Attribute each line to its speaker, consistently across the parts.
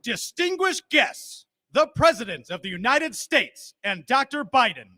Speaker 1: Distinguished guests, the President of the United States and Dr. Biden.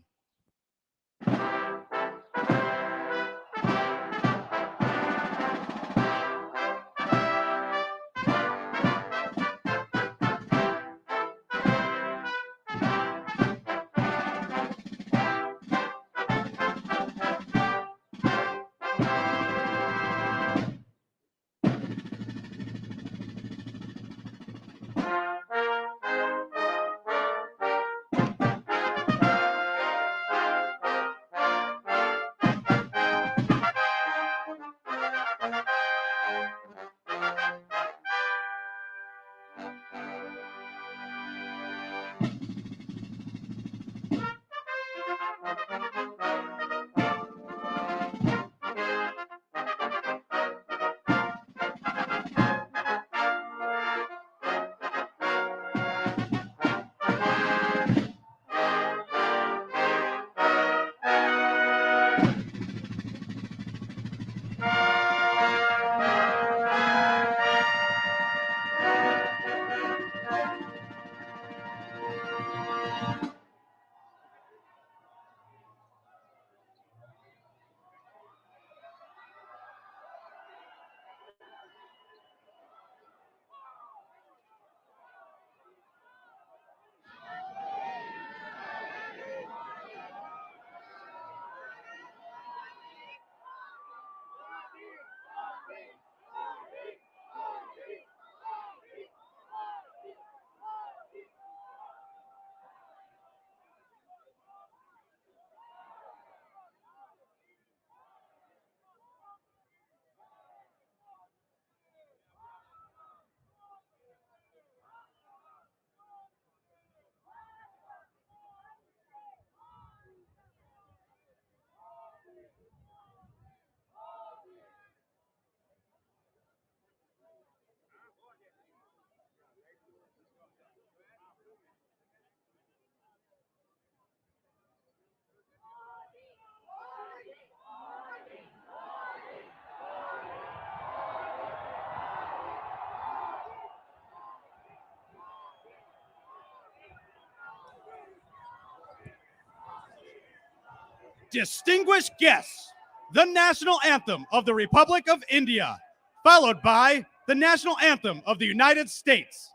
Speaker 1: Distinguished guests, the national anthem of the Republic of India, followed by the national anthem of the United States.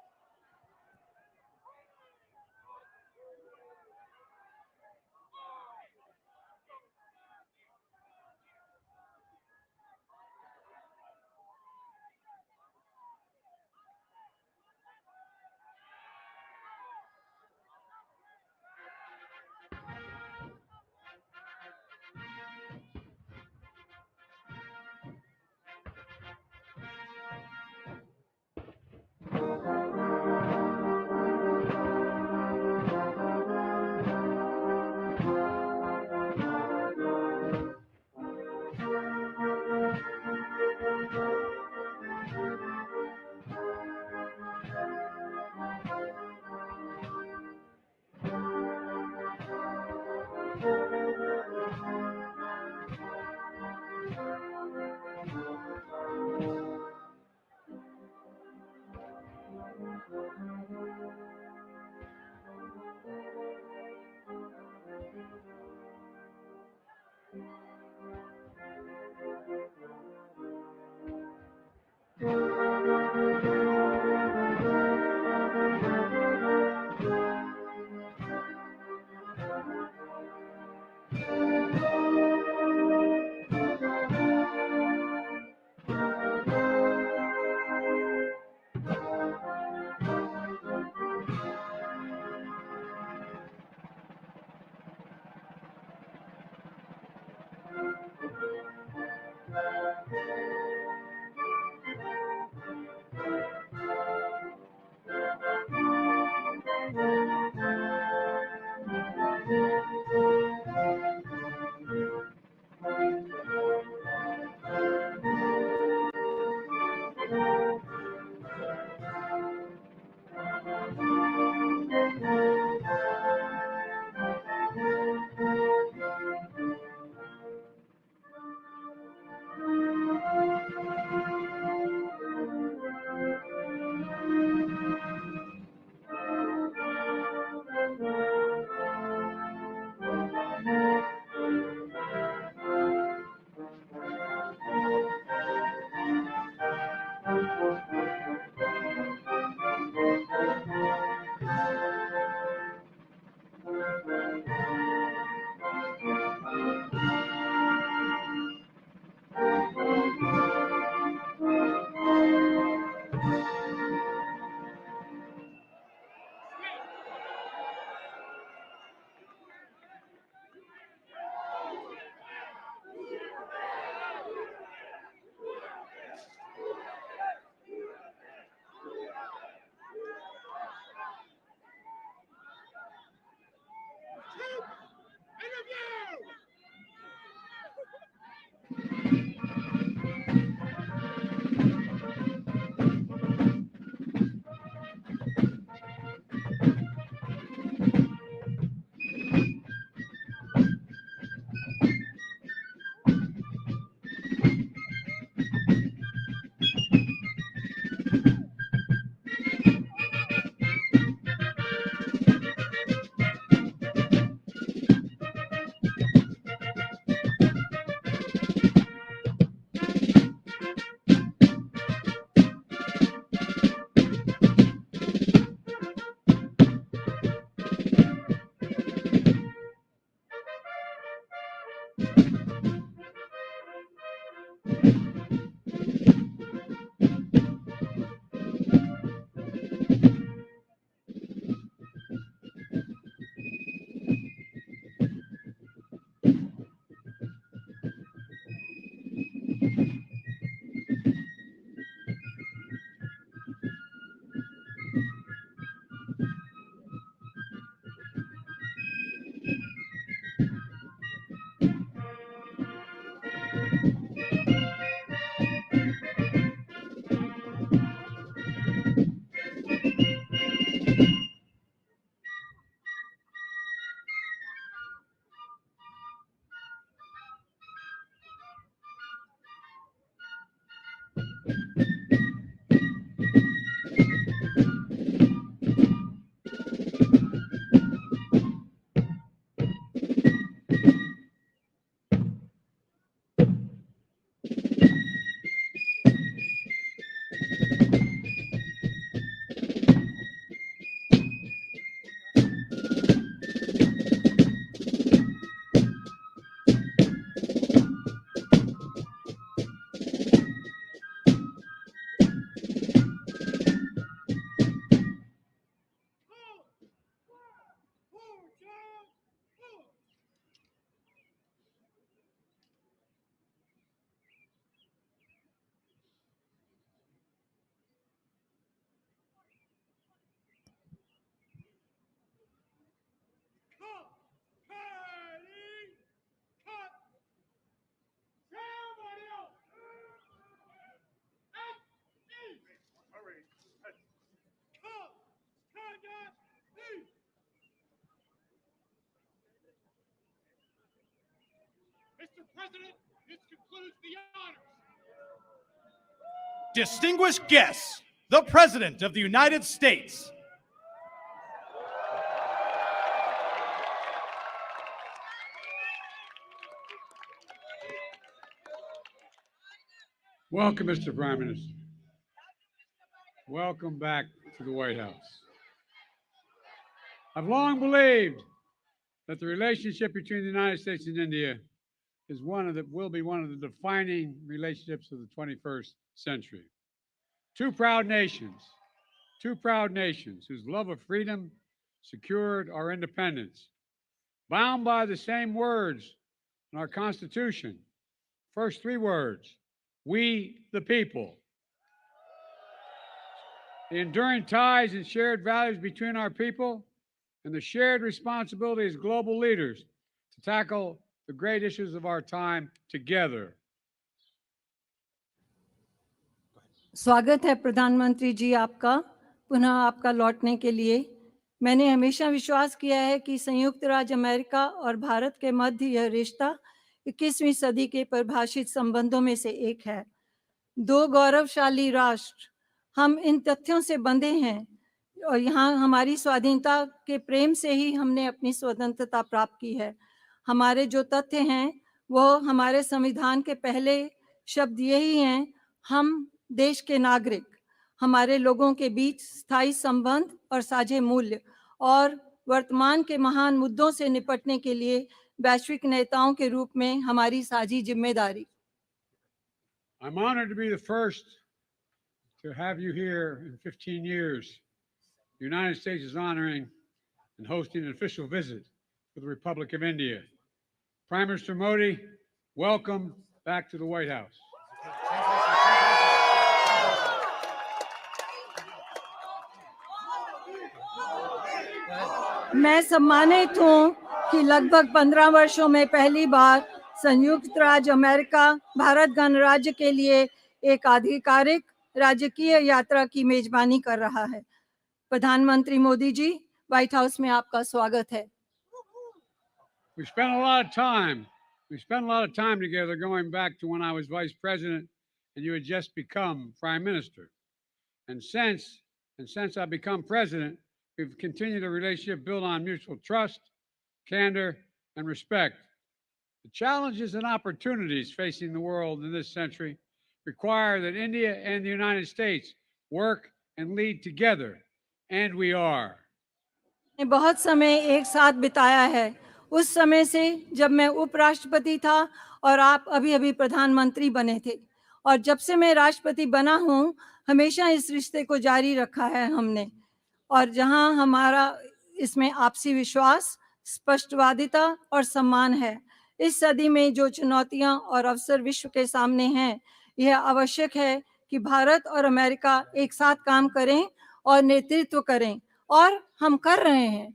Speaker 1: Mr. President, this concludes the honors. Distinguished guests, the President of the United States.
Speaker 2: Welcome, Mr. Prime Minister. Welcome back to the White House. I've long believed that the relationship between the United States and India is will be one of the defining relationships of the 21st century. Two proud nations whose love of freedom secured our independence, bound by the same words in our Constitution. First three words, we the people. The enduring ties and shared values between our people and the shared responsibility as global leaders to to tackle the great issues of our time together.
Speaker 3: स्वागत है प्रधानमंत्री जी आपका पुनः आपका लौटने के लिए। मैंने हमेशा विश्वास किया है कि संयुक्त राज्य अमेरिका और भारत के मध्य यह रिश्ता 21वीं सदी के परिभाषित संबंधों में से एक है। दो गौरवशाली राष्ट्र, हम इन तथ्यों से बंधे हैं और यहाँ हमारी स्वाधीनता के प्रेम से ही हमने अपनी स्वतंत्रता प्राप्त की है। हमारे जो तथ्य हैं वो हमारे संविधान के पहले शब्द यही हैं, हम देश के नागरिक, हमारे लोगों के बीच स्थायी संबंध और साझे मूल्य और वर्तमान के महान मुद्दों से निपटने के लिए वैश्विक नेताओं के रूप में हमारी साझी जिम्मेदारी।
Speaker 2: I'm honored to be the first to have you here in 15 years. The United States is honoring and hosting an official visit for the Republic of India. Prime Minister Modi, welcome back to the White House.
Speaker 3: मैं सम्मानित हूं कि लगभग 15 वर्षों में पहली बार संयुक्त राज्य अमेरिका भारत गणराज्य के लिए एक आधिकारिक राजकीय यात्रा की मेजबानी कर रहा है। प्रधानमंत्री मोदी जी, व्हाइट हाउस में आपका स्वागत है।
Speaker 2: We spent a lot of time together going back to when I was vice president and you had just become prime minister. And since I've become president, we've continued a relationship built on mutual trust, candor, and respect. The challenges and opportunities facing the world in this century require that India and the United States work and lead together, and we are.
Speaker 3: बहुत समय एक साथ बिताया है, उस समय से जब मैं उपराष्ट्रपति था और आप अभी प्रधानमंत्री बने थे, और जब से मैं राष्ट्रपति बना हूं, हमेशा इस रिश्ते को जारी रखा है हमने। और जहां हमारा इसमें आपसी विश्वास, स्पष्टवादिता और सम्मान है। इस सदी में जो चुनौतियां और अवसर विश्व के सामने हैं, यह आवश्यक है कि भारत और अमेरिका एक साथ काम करें और नेतृत्व करें, और हम कर रहे हैं।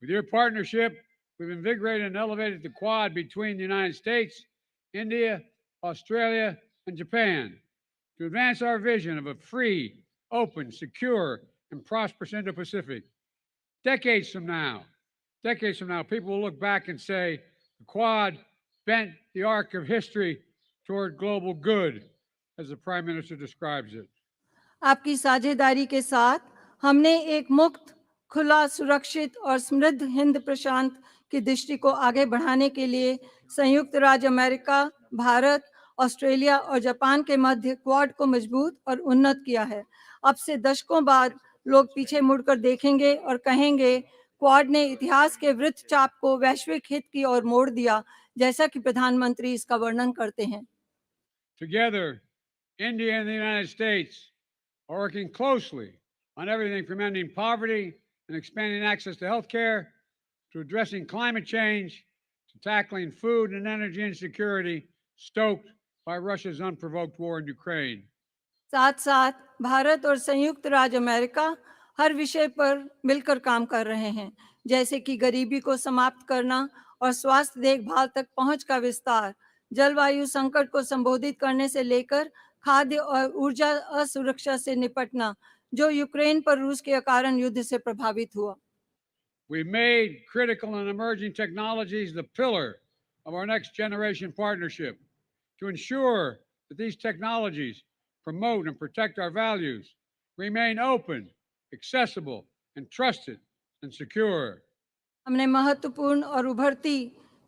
Speaker 2: With your partnership, we've invigorated and elevated the Quad between the United States, India, Australia, and Japan to advance our vision of a free, open, secure, and prosperous Indo-Pacific. Decades from now, people will look back and say the Quad bent the arc of history toward global good, as the Prime Minister describes it.
Speaker 3: आपकी साझेदारी के साथ हमने एक मुक्त, खुला, सुरक्षित और समृद्ध हिंद प्रशांत की दृष्टि को आगे बढ़ाने के लिए संयुक्त राज्य अमेरिका, भारत, ऑस्ट्रेलिया और जापान के मध्य क्वाड को मजबूत और उन्नत किया है। अब से दशकों बाद लोग पीछे मुड़कर देखेंगे और कहेंगे, क्वाड ने इतिहास के वृत्तचाप को वैश्विक हित की ओर मोड़ दिया, जैसा कि प्रधानमंत्री इसका वर्णन करते हैं।
Speaker 2: Together, India and the United States are working closely on everything from ending poverty and expanding access to health care, to addressing climate change, to tackling food and energy insecurity stoked by Russia's unprovoked war in Ukraine.
Speaker 3: साथ साथ भारत और संयुक्त राज्य America हर विषय पर मिलकर काम कर रहे हैं, जैसे कि गरीबी को समाप्त करना और स्वास्थ्य देखभाल तक पहुंच का विस्तार, जलवायु संकट को संबोधित करने से लेकर खाद्य और ऊर्जा असुरक्षा से निपटना, जो यूक्रेन पर रूस के कारण युद्ध से प्रभावित हुआ।
Speaker 2: We made critical and emerging technologies the pillar of our next generation partnership to ensure that these technologies promote and protect our values, remain open, accessible, and trusted and secure.
Speaker 3: हमने महत्वपूर्ण और उभरती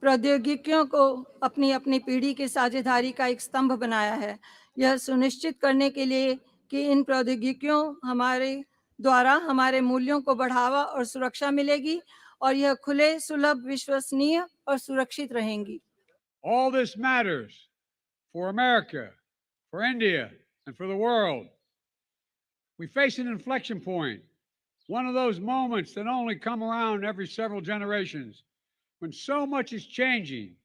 Speaker 3: प्रौद्योगिकियों को अपनी अपनी पीढ़ी की साझेदारी का एक स्तंभ बनाया है। यह सुनिश्चित करने के लिए कि इन प्रौद्योगिकियों हमारे द्वारा हमारे मूल्यों को बढ़ावा और सुरक्षा मिलेगी, और यह खुले, सुलभ, विश्वसनीय और सुरक्षित रहेंगी।
Speaker 2: All this matters for America, for India, and for the world. We face an inflection point, one of those moments that only come around every several generations, when so much is changing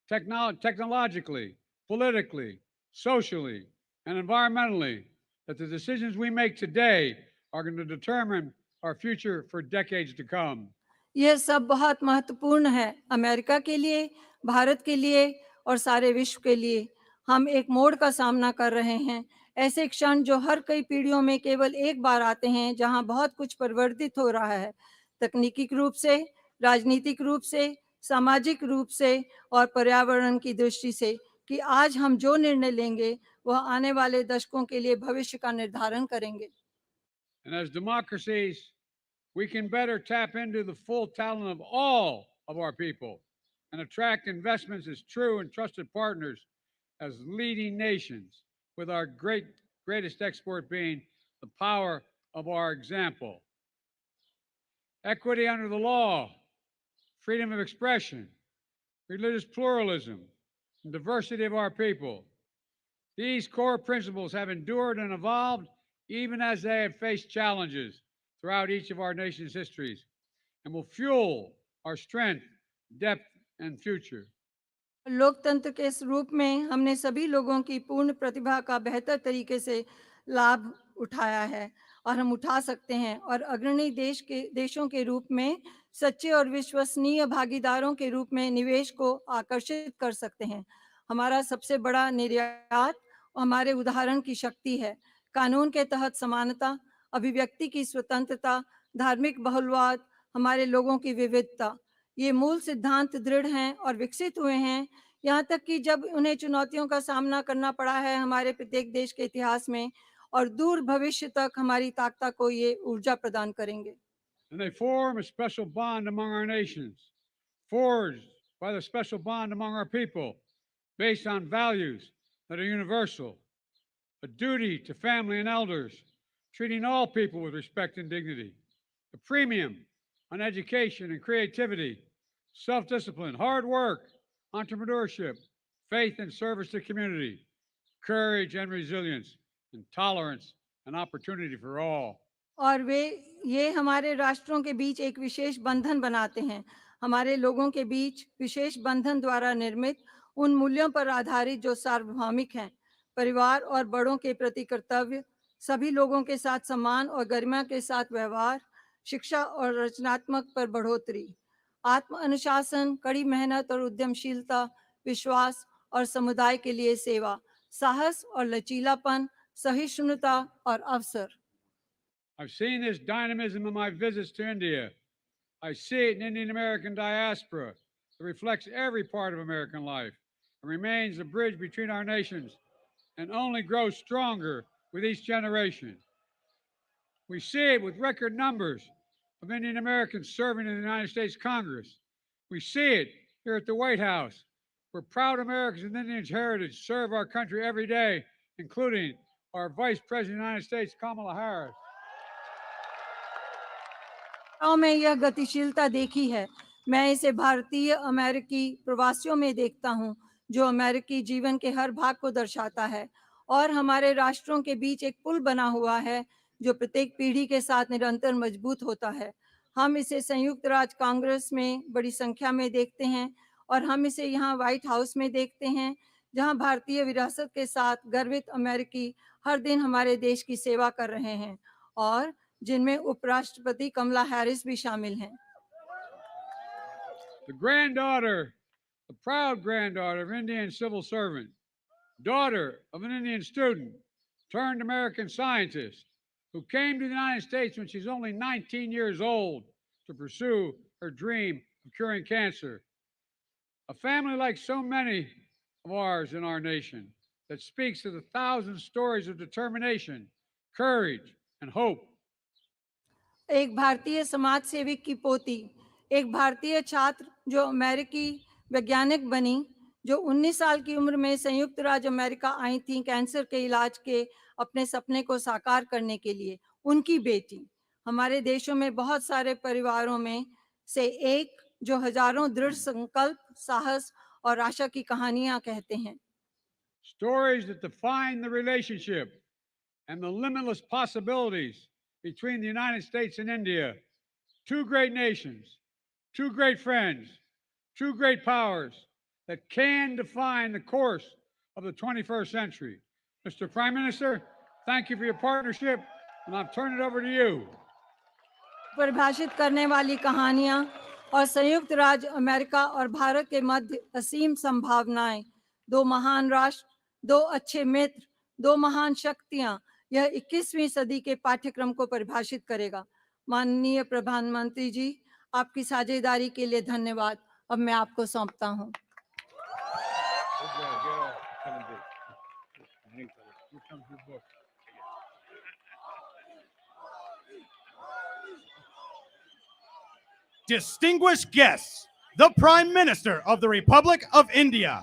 Speaker 2: technologically, politically, socially, and environmentally, that the decisions we make today are going to determine our future for decades to come.
Speaker 3: यह सब बहुत महत्वपूर्ण है America के लिए, भारत के लिए और सारे विश्व के लिए। हम एक मोड़ का सामना कर रहे हैं, ऐसे क्षण जो हर कई पीढ़ियों में केवल एक बार आते हैं, जहां बहुत कुछ परिवर्तित हो रहा है, तकनीकी रूप से, राजनीतिक रूप से, सामाजिक रूप से और पर्यावरण की दृष्टि से, कि आज हम जो निर्णय लेंगे वह आने वाले दशकों के लिए भविष्य का निर्धारण करेंगे।
Speaker 2: And as democracies, we can better tap into the full talent of all of our people and attract investments as true and trusted partners as leading nations, with our greatest export being the power of our example. Equity under the law, freedom of expression, religious pluralism, and diversity of our people. These core principles have endured and evolved even as they have faced challenges throughout each of our nation's histories and will fuel our strength, depth, and future.
Speaker 3: लोकतंत्र के इस रूप में हमने सभी लोगों की पूर्ण प्रतिभा का बेहतर तरीके से लाभ उठाया है और हम उठा सकते हैं, और अग्रणी देशों के रूप में सच्चे और विश्वसनीय भागीदारों के रूप में निवेश को आकर्षित कर सकते हैं। हमारा सबसे बड़ा निर्यात हमारे उदाहरण की शक्ति है। कानून के तहत समानता, अभिव्यक्ति की स्वतंत्रता, धार्मिक बहुलवाद, हमारे लोगों की विविधता, ये मूल सिद्धांत दृढ़ हैं और विकसित हुए हैं, यहाँ तक कि जब उन्हें चुनौतियों का सामना करना पड़ा है हमारे प्रत्येक देश के इतिहास में, और दूर भविष्य तक हमारी ताकत को ये ऊर्जा प्रदान करेंगे।
Speaker 2: And they form a special bond among our nations, forged by the special bond among our people, based on values that are universal, a duty to family and elders, treating all people with respect and dignity, a premium on education and creativity, self-discipline, hard work, entrepreneurship, faith and service to community, courage and resilience, and tolerance and opportunity for all.
Speaker 3: और ये हमारे राष्ट्रों के बीच एक विशेष बंधन बनाते हैं, हमारे लोगों के बीच विशेष बंधन द्वारा निर्मित उन मूल्यों पर आधारित जो सार्वभौमिक हैं, परिवार और बड़ों के प्रति कर्तव्य, सभी लोगों के साथ सम्मान और गरिमा के साथ व्यवहार, शिक्षा और रचनात्मक पर बढ़ोतरी, आत्म अनुशासन, कड़ी मेहनत और उद्यमशीलता, विश्वास और समुदाय के लिए सेवा, साहस और लचीलापन, सहिष्णुता और अवसर।
Speaker 2: I've seen this dynamism in my visits to India. I see it in Indian American diaspora that reflects every part of American life and remains the bridge between our nations and only grows stronger with each generation. We see it with record numbers of Indian Americans serving in the United States Congress. We see it here at the White House, where proud Americans with Indian heritage serve our country every day, including our Vice President of the United States, Kamala Harris.
Speaker 3: में यह गतिशीलता देखी है। मैं इसे भारतीय अमेरिकी प्रवासियों में देखता हूं, जो अमेरिकी जीवन के हर भाग को दर्शाता है और हमारे राष्ट्रों के बीच एक पुल बना हुआ है जो प्रत्येक पीढ़ी के साथ निरंतर मजबूत होता है। हम इसे संयुक्त राज्य कांग्रेस में बड़ी संख्या में देखते हैं और हम इसे यहाँ व्हाइट हाउस में देखते हैं, जहाँ भारतीय विरासत के साथ गर्वित अमेरिकी हर दिन हमारे देश की सेवा कर रहे हैं और जिनमें उपराष्ट्रपति कमला हैरिस भी शामिल हैं।
Speaker 2: The granddaughter, the proud granddaughter of Indian civil servant, daughter of an Indian student, turned American scientist, who came to the United States when she's only 19 years old to pursue her dream of curing cancer. A family like so many of ours in our nation that speaks to the thousand stories of determination, courage, and hope.
Speaker 3: एक भारतीय समाज सेविक की पोती, एक भारतीय छात्र जो अमेरिकी वैज्ञानिक बनी, जो 19 साल की उम्र में संयुक्त राज्य अमेरिका आई थी कैंसर के इलाज के अपने सपने को साकार करने के लिए, उनकी बेटी। हमारे देशों में बहुत सारे परिवारों में से एक जो हजारों दृढ़ संकल्प, साहस और आशा की कहानियां कहते हैं।
Speaker 2: Stories that define the relationship and the limitless possibilities between the United States and India, two great nations, two great friends, two great powers that can define the course of the 21st century. Mr. Prime Minister, thank you for your partnership, and I'll turn it over to you.
Speaker 3: परिभाषित करने वाली कहानियां और संयुक्त राज्य America और भारत के मध्य असीम संभावनाएं, दो महान राष्ट्र, दो अच्छे मित्र, दो महान शक्तियां, यह 21वीं सदी के पाठ्यक्रम को परिभाषित करेगा। माननीय प्रधानमंत्री जी, आपकी साझेदारी के लिए धन्यवाद। अब मैं आपको सौंपता हूं।
Speaker 1: Distinguished guests, the Prime Minister of the Republic of India.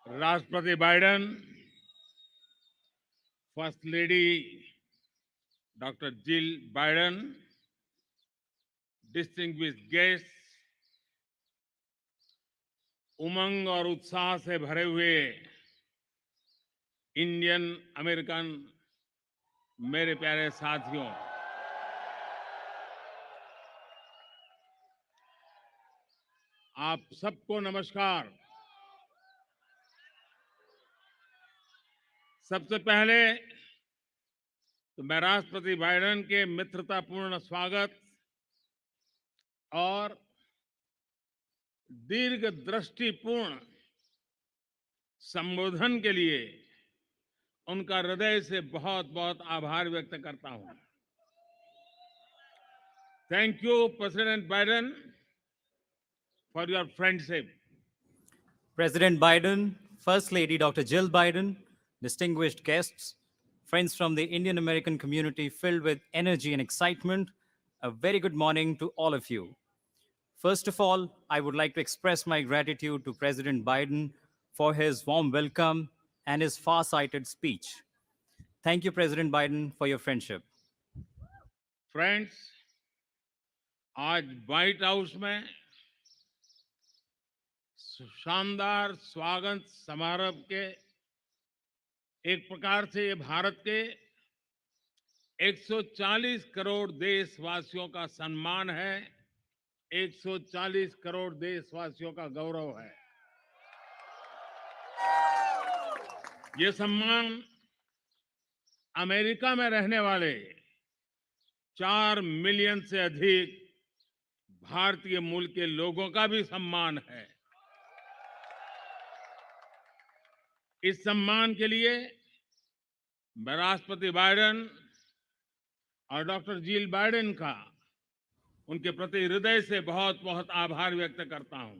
Speaker 4: राष्ट्रपति Biden, first lady doctor Jill Biden, distinguished guest, उमंग और उत्साह से भरे हुए इंडियन अमेरिकन मेरे प्यारे साथियों, आप सबको नमस्कार। सबसे पहले तो मैं राष्ट्रपति बाइडेन के मित्रतापूर्ण स्वागत और दीर्घ दृष्टिपूर्ण संबोधन के लिए उनका हृदय से बहुत बहुत आभार व्यक्त करता हूं। Thank you president Biden for your friendship.
Speaker 5: President Biden, First Lady Dr. Jill Biden, distinguished guests, friends from the Indian American community filled with energy and excitement, a very good morning to all of you. First of all, I would like to express my gratitude to President Biden for his warm welcome and his far-sighted speech. Thank you, President Biden, for your friendship.
Speaker 4: Friends, आज white house में शानदार स्वागत समारोह के एक प्रकार से ये भारत के 140 करोड़ देशवासियों का सम्मान है, 140 करोड़ देशवासियों का गौरव है। ये सम्मान अमेरिका में रहने वाले 4 मिलियन से अधिक भारतीय मूल के लोगों का भी सम्मान है। इस सम्मान के लिए मैं राष्ट्रपति बाइडेन और डॉक्टर जिल बाइडेन का उनके प्रति हृदय से बहुत बहुत आभार व्यक्त करता हूं।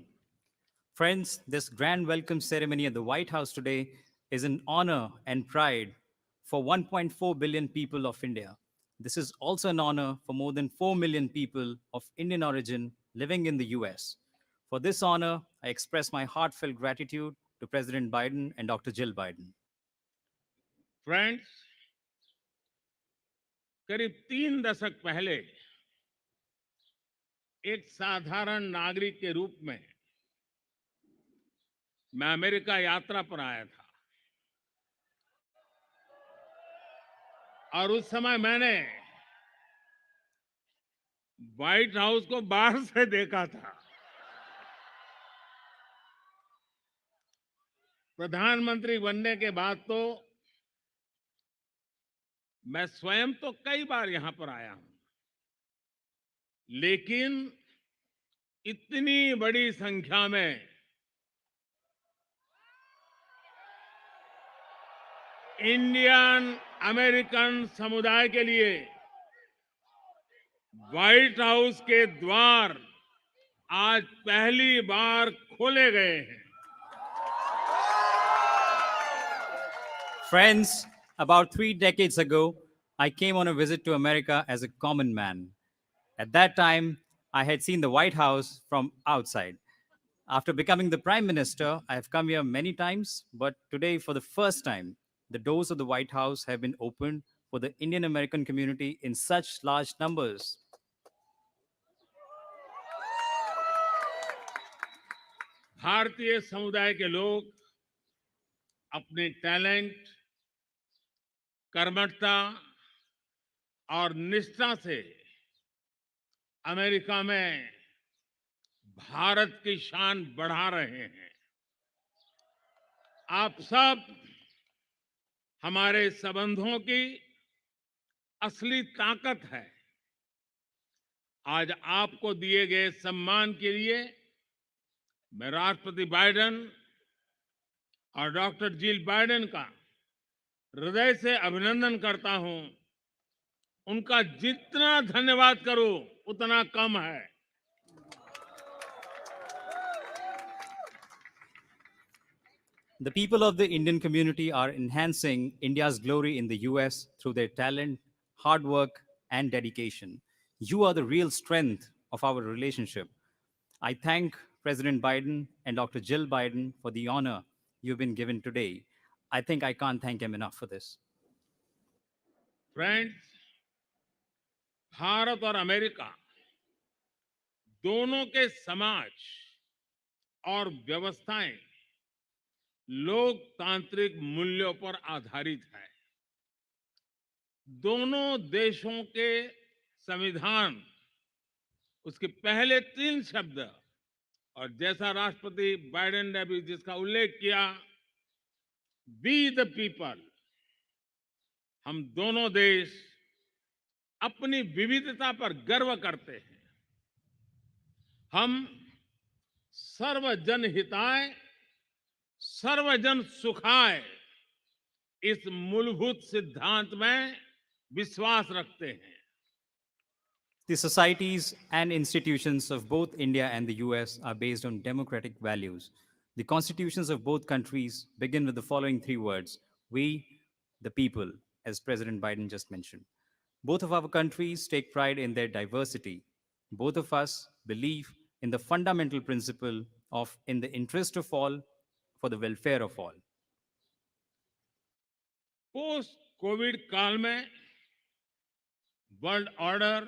Speaker 5: Friends, this grand welcome ceremony at the White House today is an honor and pride for 1.4 billion people of India. This is also an honor for more than 4 million people of Indian origin living in the US. For this honor, I express my heartfelt gratitude to President Biden and Dr. Jill Biden.
Speaker 4: Friends, करीब 3 दशक पहले एक साधारण नागरिक के रूप में मैं अमेरिका यात्रा पर आया था और उस समय मैंने व्हाइट हाउस को बाहर से देखा था। प्रधानमंत्री बनने के बाद तो मैं स्वयं तो कई बार यहां पर आया हूं, लेकिन इतनी बड़ी संख्या में इंडियन अमेरिकन समुदाय के लिए व्हाइट हाउस के द्वार आज पहली बार खोले गए हैं।
Speaker 5: Friends, about 3 decades ago, I came on a visit to America as a common man. At that time, I had seen the White House from outside. After becoming the Prime Minister, I have come here many times, but today, for the first time, the doors of the White House have been opened for the Indian American community in such large numbers.
Speaker 4: भारतीय समुदाय के लोग अपने talent, कर्मठता और निष्ठा से America में भारत की शान बढ़ा रहे हैं। आप सब हमारे संबंधों की असली ताकत है। आज आपको दिए गए सम्मान के लिए मैं राष्ट्रपति बाइडेन और डॉक्टर जिल बाइडेन का हृदय से अभिनंदन करता हूं। उनका जितना धन्यवाद करूं उतना कम है।
Speaker 5: The people of the Indian community are enhancing India's glory in the US through their talent, hard work, and dedication. You are the real strength of our relationship. I thank President Biden and Dr. Jill Biden for the honor you've been given today. I think I can't thank him enough for this.
Speaker 4: Friends, Bharat और America दोनों के समाज और व्यवस्थाएं लोकतांत्रिक मूल्यों पर आधारित है। दोनों देशों के संविधान, उसके पहले 3 शब्द और जैसा राष्ट्रपति बाइडेन ने भी जिसका उल्लेख किया, वी द पीपल, हम दोनों देश अपनी विविधता पर गर्व करते हैं। हम सर्वजन हिताय सर्वजन सुखाय इस मूलभूत सिद्धांत में विश्वास रखते हैं।
Speaker 5: The societies and institutions of both India and the US are based on democratic values. The constitutions of both countries begin with the following 3 words: we, the people, as President Biden just mentioned. Both of our countries take pride in their diversity. Both of us believe in the fundamental principle of in the interest of all, for the welfare of all.
Speaker 4: Post Covid काल में world order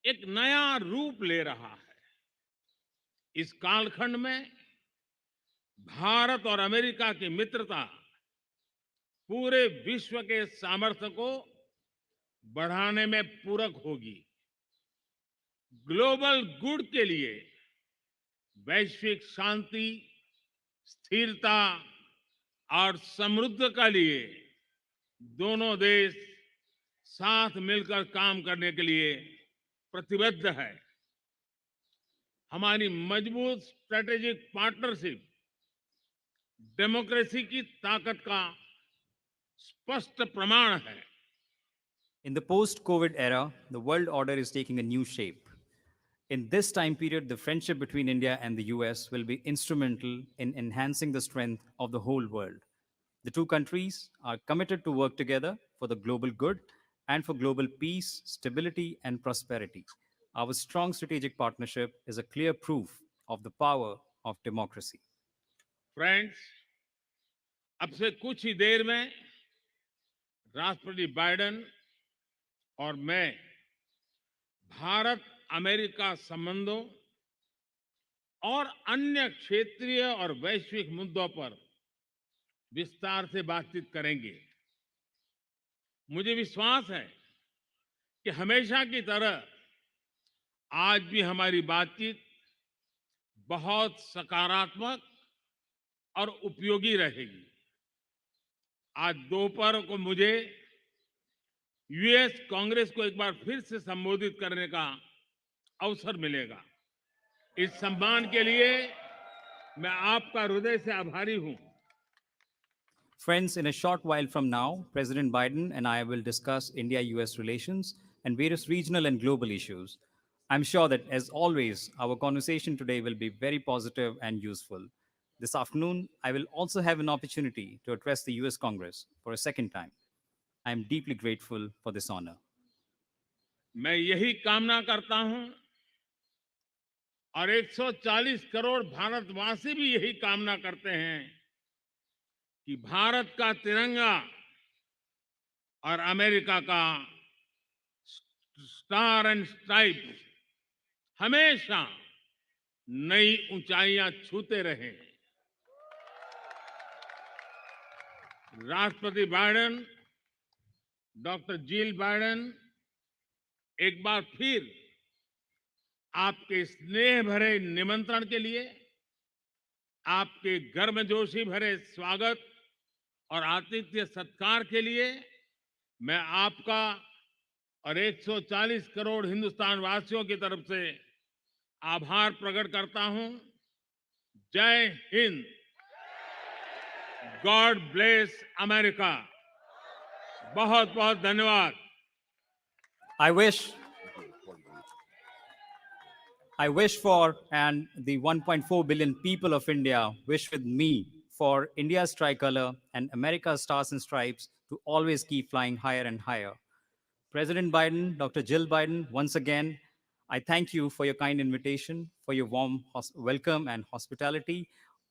Speaker 4: एक नया रूप ले रहा है। इस कालखंड में भारत और अमेरिका की मित्रता पूरे विश्व के सामर्थ्य को बढ़ाने में पूरक होगी। ग्लोबल गुड के लिए वैश्विक शांति, स्थिरता और समृद्धि के लिए दोनों देश साथ मिलकर काम करने के लिए प्रतिबद्ध है। हमारी मजबूत स्ट्रेटेजिक पार्टनरशिप डेमोक्रेसी की ताकत का स्पष्ट प्रमाण है।
Speaker 5: In the post COVID era, the world order is taking a new shape. In this time period, the friendship between India and the US will be instrumental in enhancing the strength of the whole world. The two countries are committed to work together for the global good and for global peace, stability, and prosperity. Our strong strategic partnership is a clear proof of the power of democracy.
Speaker 4: Friends, अब से कुछ ही देर में राष्ट्रपति Biden और मैं Bharat America संबंधों और अन्य क्षेत्रीय और वैश्विक मुद्दों पर विस्तार से बातचीत करेंगे। मुझे विश्वास है कि हमेशा की तरह आज भी हमारी बातचीत बहुत सकारात्मक और उपयोगी रहेगी। आज दोपहर को मुझे यूएस कांग्रेस को एक बार फिर से संबोधित करने का अवसर मिलेगा। इस सम्मान के लिए मैं आपका हृदय से आभारी हूं।
Speaker 5: Friends, in a short while from now, President Biden and I will discuss India US relations and various regional and global issues. I'm sure that, as always, our conversation today will be very positive and useful. This afternoon, I will also have an opportunity to address the US Congress for a second time. I am deeply grateful for this honor.
Speaker 4: मैं यही कामना करता हूं और 140 करोड़ भारतवासी भी यही कामना करते हैं कि भारत का तिरंगा और अमेरिका का स्टार एंड स्ट्राइप हमेशा नई ऊंचाइयां छूते रहे। राष्ट्रपति बाइडेन, डॉक्टर जिल बाइडेन, एक बार फिर आपके स्नेह भरे निमंत्रण के लिए आपके गर्मजोशी भरे स्वागत और आतिथ्य सत्कार के लिए मैं आपका और 140 करोड़ हिंदुस्तान वासियों की तरफ से आभार प्रकट करता हूं। जय हिंद। God bless America. बहुत बहुत धन्यवाद।
Speaker 5: I wish for, and the 1.4 billion people of India wish with me for India's tricolor and America's stars and stripes to always keep flying higher and higher. President Biden, Dr. Jill Biden, once again, I thank you for your kind invitation, for your warm welcome and hospitality,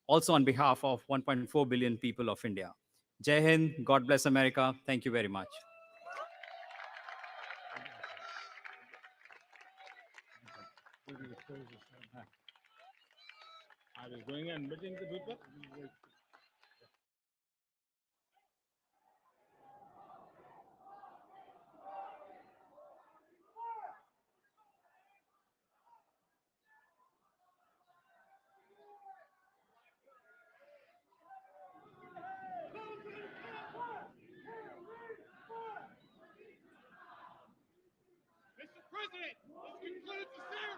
Speaker 5: also on behalf of 1.4 billion people of India. Jai Hind, God bless America. Thank you very much.
Speaker 4: I was going and meeting the people.
Speaker 1: Mr. President, this concludes the ceremony.